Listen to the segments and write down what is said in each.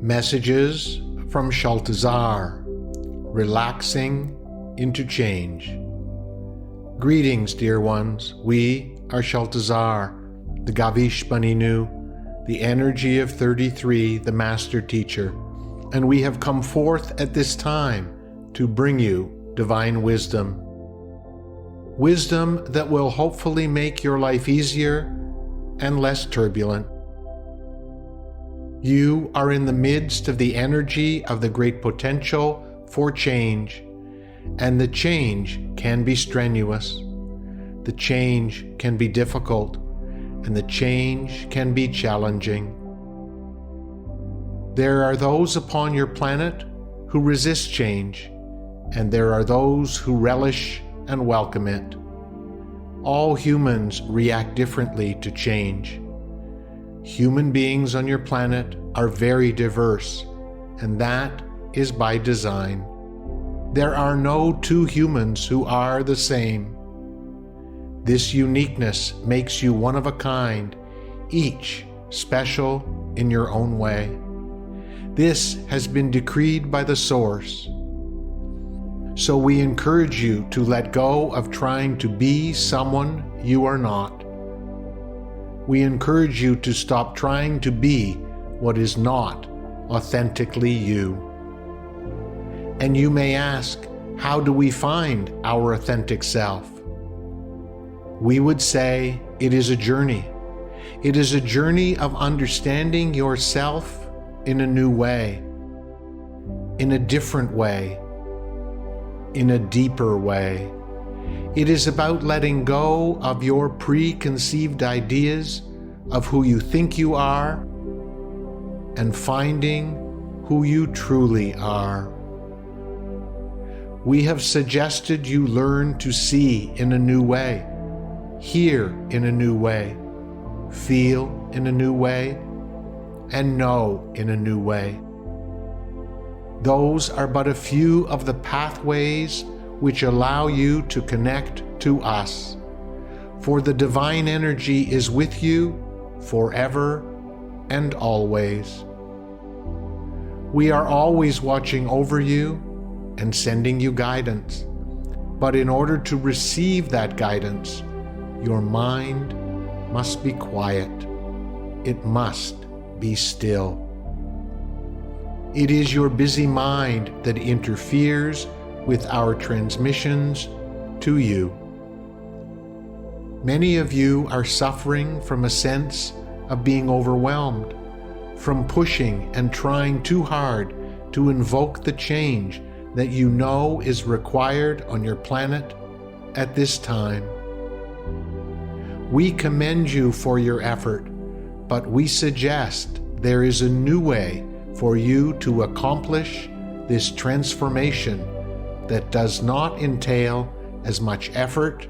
Messages from Shaltazar, relaxing into change. Greetings, dear ones. We are Shaltazar, the Gavish Baninu, the energy of 33, the Master Teacher, and we have come forth at this time to bring you divine wisdom. Wisdom that will hopefully make your life easier and less turbulent. You are in the midst of the energy of the great potential for change, and the change can be strenuous. The change can be difficult, and the change can be challenging. There are those upon your planet who resist change, and there are those who relish and welcome it. All humans react differently to change. Human beings on your planet are very diverse, and that is by design. There are no two humans who are the same. This uniqueness makes you one of a kind, each special in your own way. This has been decreed by the Source. So we encourage you to let go of trying to be someone you are not. We encourage you to stop trying to be what is not authentically you. And you may ask, how do we find our authentic self? We would say it is a journey. It is a journey of understanding yourself in a new way, in a different way, in a deeper way. It is about letting go of your preconceived ideas of who you think you are and finding who you truly are. We have suggested you learn to see in a new way, hear in a new way, feel in a new way, and know in a new way. Those are but a few of the pathways which allow you to connect to us, for the divine energy is with you forever and always. We are always watching over you and sending you guidance, but in order to receive that guidance, your mind must be quiet. It must be still. It is your busy mind that interferes with our transmissions to you. Many of you are suffering from a sense of being overwhelmed, from pushing and trying too hard to invoke the change that you know is required on your planet at this time. We commend you for your effort, but we suggest there is a new way for you to accomplish this transformation that does not entail as much effort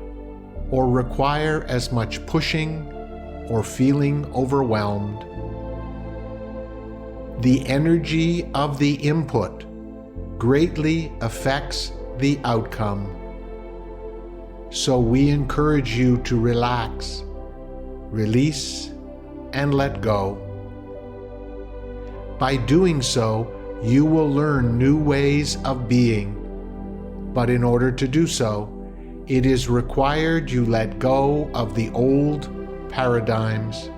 or require as much pushing or feeling overwhelmed. The energy of the input greatly affects the outcome. So we encourage you to relax, release, and let go. By doing so, you will learn new ways of being. But in order to do so, it is required you let go of the old paradigms.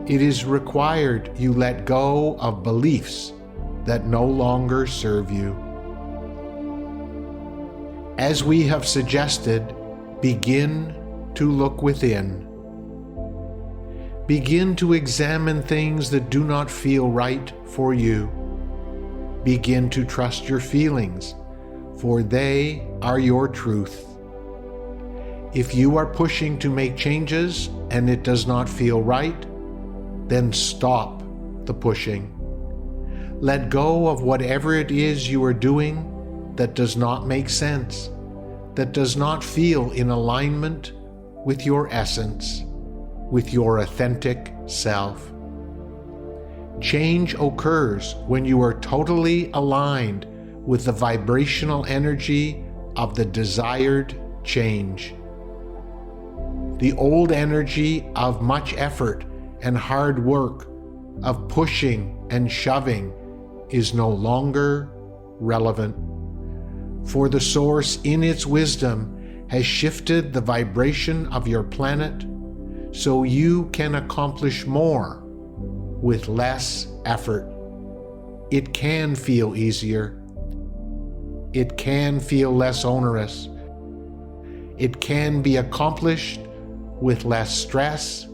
It is required you let go of beliefs that no longer serve you. As we have suggested, begin to look within. Begin to examine things that do not feel right for you. Begin to trust your feelings, for they are your truth. If you are pushing to make changes and it does not feel right, then stop the pushing. Let go of whatever it is you are doing that does not make sense, that does not feel in alignment with your essence, with your authentic self. Change occurs when you are totally aligned with the vibrational energy of the desired change. The old energy of much effort and hard work of pushing and shoving is no longer relevant. For the Source in its wisdom has shifted the vibration of your planet so you can accomplish more with less effort. It can feel easier. It can feel less onerous. It can be accomplished with less stress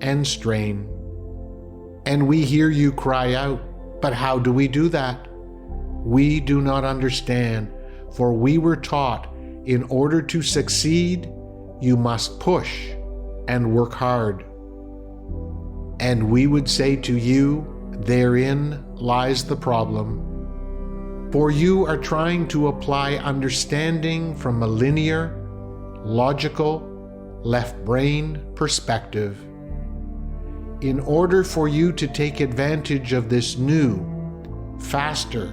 and strain. And we hear you cry out, but how do we do that? We do not understand, for we were taught in order to succeed, you must push and work hard. And we would say to you, therein lies the problem. For you are trying to apply understanding from a linear, logical, left brain perspective. In order for you to take advantage of this new, faster,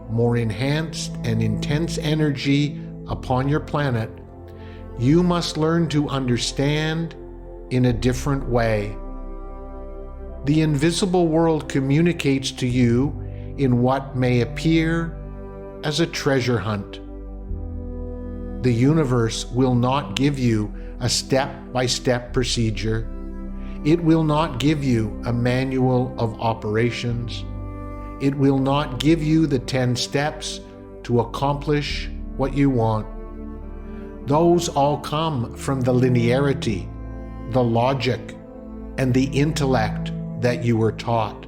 more enhanced and intense energy upon your planet, you must learn to understand in a different way. The invisible world communicates to you in what may appear as a treasure hunt. The universe will not give you a step-by-step procedure. It will not give you a manual of operations. It will not give you the 10 steps to accomplish what you want. Those all come from the linearity, the logic, and the intellect that you were taught.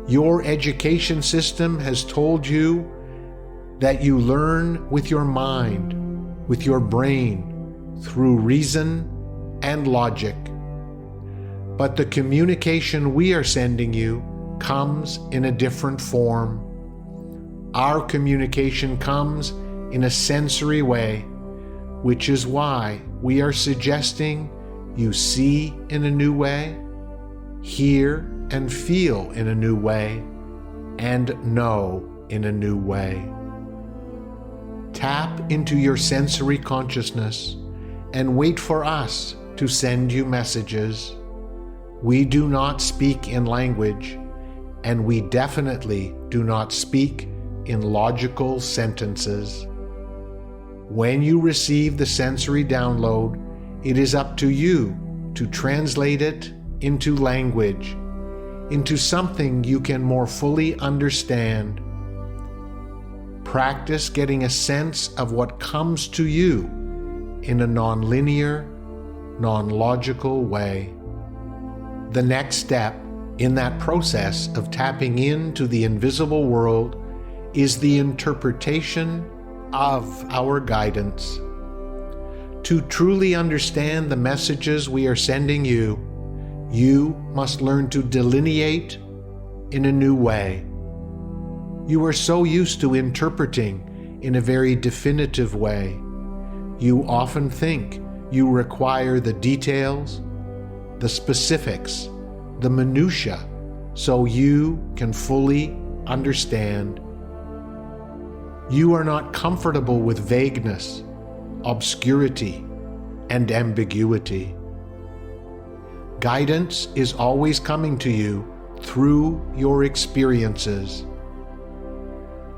Your education system has told you that you learn with your mind, with your brain, through reason and logic. But the communication we are sending you comes in a different form. Our communication comes in a sensory way, which is why we are suggesting you see in a new way, hear and feel in a new way, and know in a new way. Tap into your sensory consciousness and wait for us to send you messages. We do not speak in language, and we definitely do not speak in logical sentences. When you receive the sensory download, it is up to you to translate it into language, into something you can more fully understand. Practice getting a sense of what comes to you in a non-linear, non-logical way. The next step in that process of tapping into the invisible world is the interpretation of our guidance. To truly understand the messages we are sending you, you must learn to delineate in a new way. You are so used to interpreting in a very definitive way. You often think you require the details, the specifics, the minutiae, so you can fully understand. You are not comfortable with vagueness, obscurity, and ambiguity. Guidance is always coming to you through your experiences.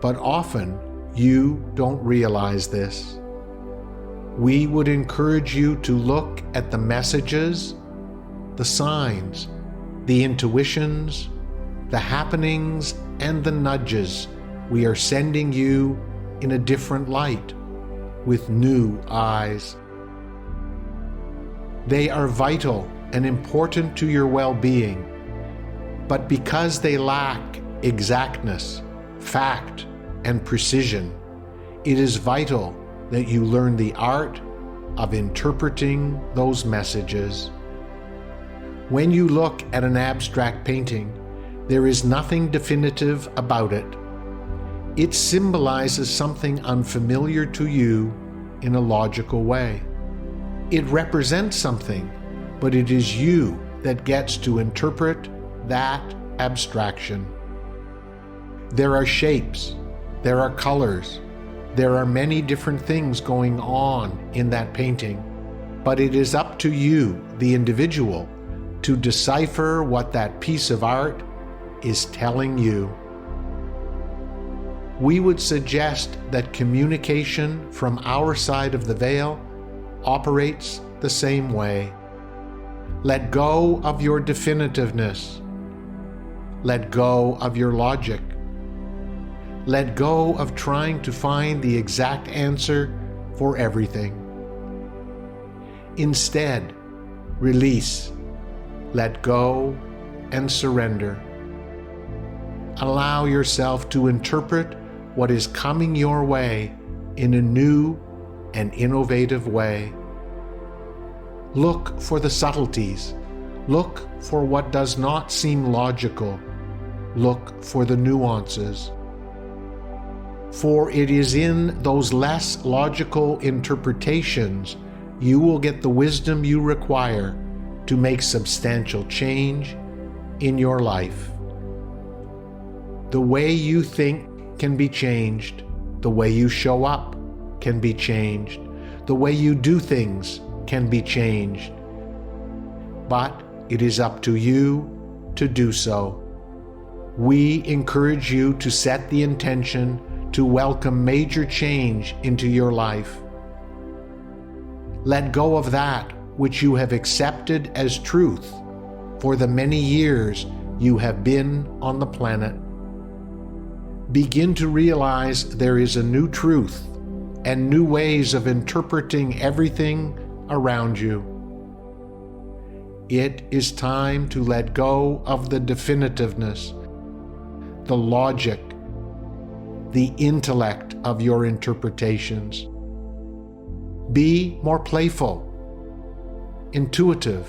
But often you don't realize this. We would encourage you to look at the messages, the signs, the intuitions, the happenings, and the nudges we are sending you in a different light, with new eyes. They are vital and important to your well-being, but because they lack exactness, fact, and precision, it is vital that you learn the art of interpreting those messages. When you look at an abstract painting, there is nothing definitive about it. It symbolizes something unfamiliar to you in a logical way. It represents something, but it is you that gets to interpret that abstraction. There are shapes, there are colors, there are many different things going on in that painting, but it is up to you, the individual, to decipher what that piece of art is telling you. We would suggest that communication from our side of the veil operates the same way. Let go of your definitiveness. Let go of your logic. Let go of trying to find the exact answer for everything. Instead, release, let go, and surrender. Allow yourself to interpret what is coming your way in a new and innovative way. Look for the subtleties. Look for what does not seem logical. Look for the nuances. For it is in those less logical interpretations you will get the wisdom you require to make substantial change in your life. The way you think can be changed. The way you show up can be changed. The way you do things can be changed. But it is up to you to do so. We encourage you to set the intention to welcome major change into your life. Let go of that which you have accepted as truth for the many years you have been on the planet. Begin to realize there is a new truth and new ways of interpreting everything around you. It is time to let go of the definitiveness, the logic, the intellect of your interpretations. Be more playful, intuitive,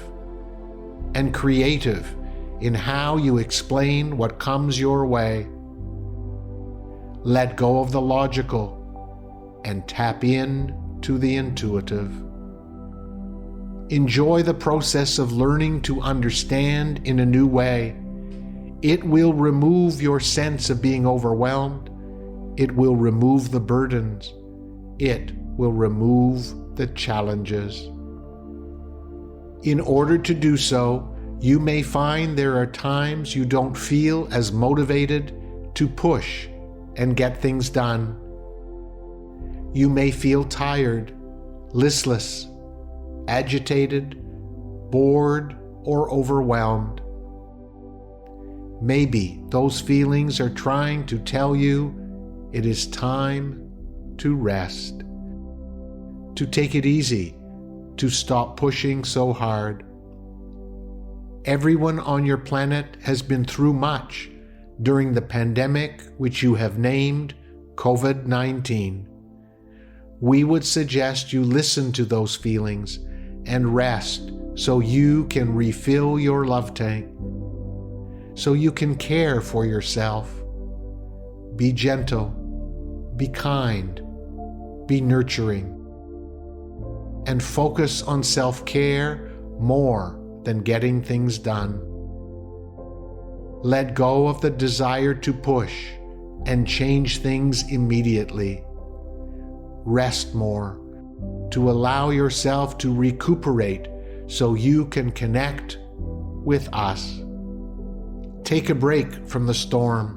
and creative in how you explain what comes your way. Let go of the logical and tap in to the intuitive. Enjoy the process of learning to understand in a new way. It will remove your sense of being overwhelmed. It will remove the burdens. It will remove the challenges. In order to do so, you may find there are times you don't feel as motivated to push and get things done. You may feel tired, listless, agitated, bored, or overwhelmed. Maybe those feelings are trying to tell you it is time to rest, to take it easy, to stop pushing so hard. Everyone on your planet has been through much during the pandemic which you have named COVID-19. We would suggest you listen to those feelings and rest so you can refill your love tank, so you can care for yourself. Be gentle, be kind, be nurturing, and focus on self-care more than getting things done. Let go of the desire to push and change things immediately. Rest more, to allow yourself to recuperate so you can connect with us. Take a break from the storm.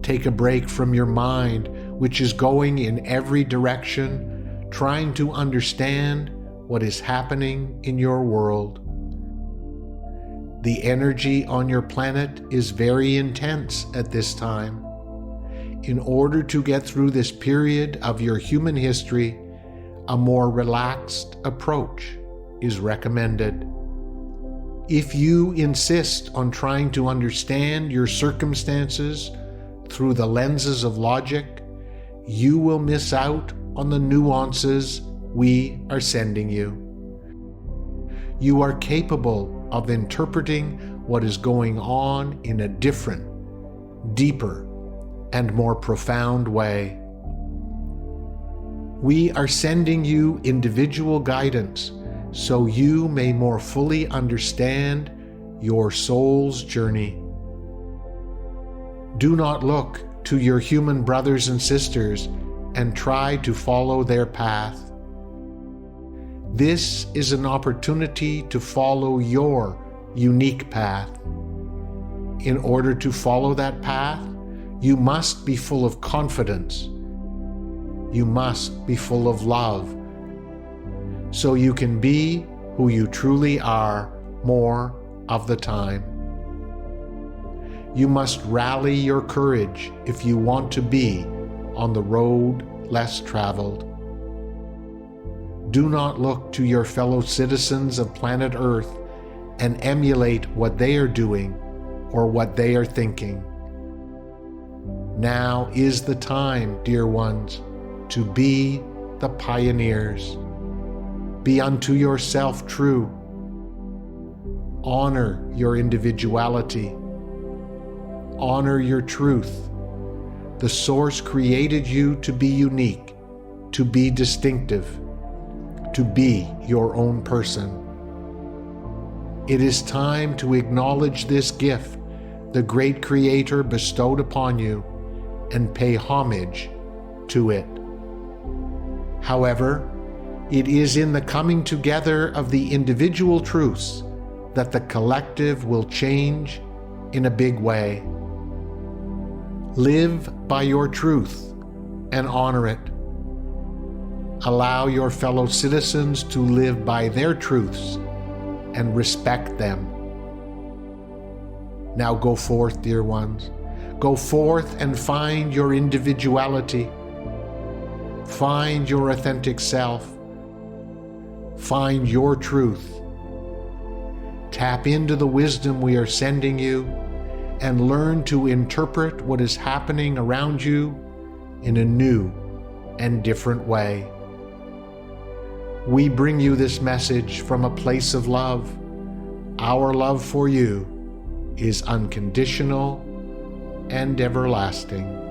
Take a break from your mind, which is going in every direction, trying to understand what is happening in your world. The energy on your planet is very intense at this time. In order to get through this period of your human history, a more relaxed approach is recommended. If you insist on trying to understand your circumstances through the lenses of logic, you will miss out on the nuances we are sending you. You are capable of interpreting what is going on in a different, deeper, and more profound way. We are sending you individual guidance so you may more fully understand your soul's journey. Do not look to your human brothers and sisters and try to follow their path. This is an opportunity to follow your unique path. In order to follow that path, you must be full of confidence. You must be full of love, so you can be who you truly are more of the time. You must rally your courage if you want to be on the road less traveled. Do not look to your fellow citizens of planet Earth and emulate what they are doing or what they are thinking. Now is the time, dear ones, to be the pioneers. Be unto yourself true. Honor your individuality. Honor your truth. The Source created you to be unique, to be distinctive, to be your own person. It is time to acknowledge this gift the great Creator bestowed upon you and pay homage to it. However, it is in the coming together of the individual truths that the collective will change in a big way. Live by your truth and honor it. Allow your fellow citizens to live by their truths and respect them. Now go forth, dear ones. Go forth and find your individuality. Find your authentic self. Find your truth. Tap into the wisdom we are sending you and learn to interpret what is happening around you in a new and different way. We bring you this message from a place of love. Our love for you is unconditional and everlasting.